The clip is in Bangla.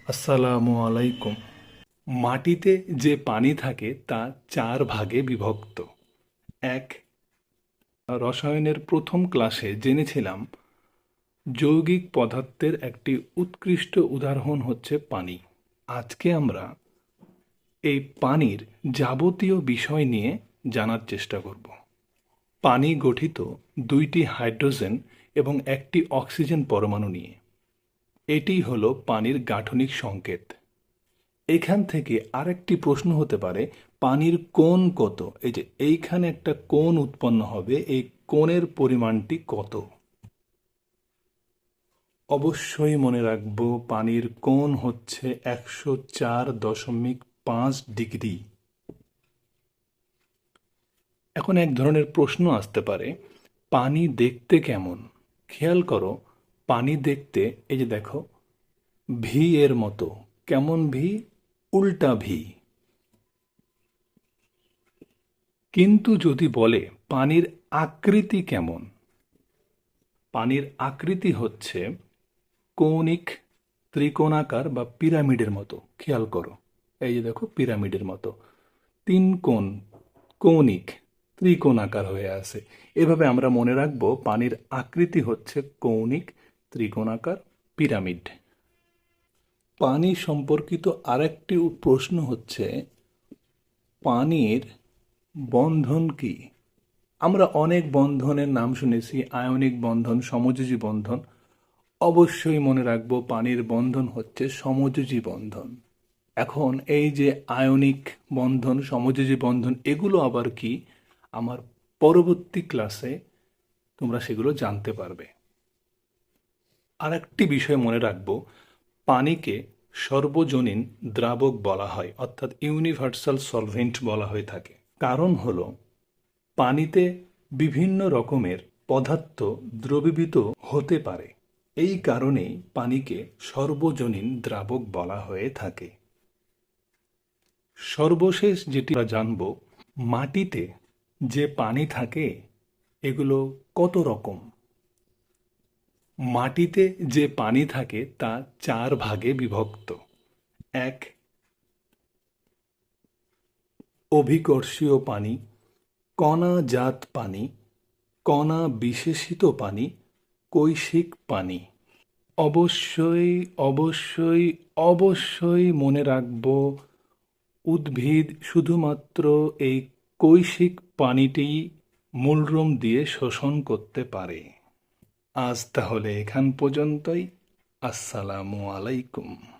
আসসালামু আলাইকুম। মাটিতে যে পানি থাকে তা চার ভাগে বিভক্ত। এক, রসায়নের প্রথম ক্লাসে জেনেছিলাম যৌগিক পদার্থের একটি উৎকৃষ্ট উদাহরণ হচ্ছে পানি। আজকে আমরা এই পানির যাবতীয় বিষয় নিয়ে জানার চেষ্টা করব। পানি গঠিত দুইটি হাইড্রোজেন এবং একটি অক্সিজেন পরমাণু নিয়ে। এটিই হলো পানির গাঠনিক সংকেত। এখান থেকে আরেকটি প্রশ্ন হতে পারে, পানির কোণ কত? এই যে এইখানে একটা কোণ উৎপন্ন হবে, এই কোণের পরিমাণটি কত? অবশ্যই মনে রাখবো পানির কোণ হচ্ছে 104.5 ডিগ্রি। এখন এক ধরনের প্রশ্ন আসতে পারে, পানি দেখতে কেমন? খেয়াল করো, পানি দেখতে এই যে দেখো ভি এর মতো। কেমন ভি? উল্টা ভি। কিন্তু যদি বলে পানির আকৃতি কেমন, পানির আকৃতি হচ্ছে কৌণিক, ত্রিকোণাকার বা পিরামিডের মতো। খেয়াল করো, এই যে দেখো পিরামিডের মতো তিন কোণ, কৌণিক, ত্রিকোণাকার হয়ে আছে। এভাবে আমরা মনে রাখবো পানির আকৃতি হচ্ছে কৌণিক, ত্রিকোণাকার, পিরামিড। পানি সম্পর্কিত আরেকটি প্রশ্ন হচ্ছে, পানির বন্ধন কি? আমরা অনেক বন্ধনের নাম শুনেছি, আয়নিক বন্ধন, সমযোজী বন্ধন। অবশ্যই মনে রাখবো পানির বন্ধন হচ্ছে সমযোজী বন্ধন। এখন এই যে আয়নিক বন্ধন, সমযোজী বন্ধন, এগুলো আবার কি আমার পরবর্তী ক্লাসে তোমরা সেগুলো জানতে পারবে। আর একটি বিষয় মনে রাখবো, পানিকে সর্বজনীন দ্রাবক বলা হয়, অর্থাৎ ইউনিভার্সাল সলভেন্ট বলা হয়ে থাকে। কারণ হলো পানিতে বিভিন্ন রকমের পদার্থ দ্রবীভূত হতে পারে। এই কারণেই পানিকে সর্বজনীন দ্রাবক বলা হয়ে থাকে। সর্বশেষ যেটি আমরা জানব, মাটিতে যে পানি থাকে এগুলো কত রকম? মাটিতে যে পানি থাকে তা চার ভাগে বিভক্ত। এক, অভিকর্ষীয় পানি, কণাজাত পানি, কণা বিশেষিত পানি, কৈশিক পানি। অবশ্যই অবশ্যই অবশ্যই মনে রাখব, উদ্ভিদ শুধুমাত্র এই কৈশিক পানিটি মূলরুম দিয়ে শোষণ করতে পারে। আজ তাহলে এখান পর্যন্তই। আসসালামু আলাইকুম।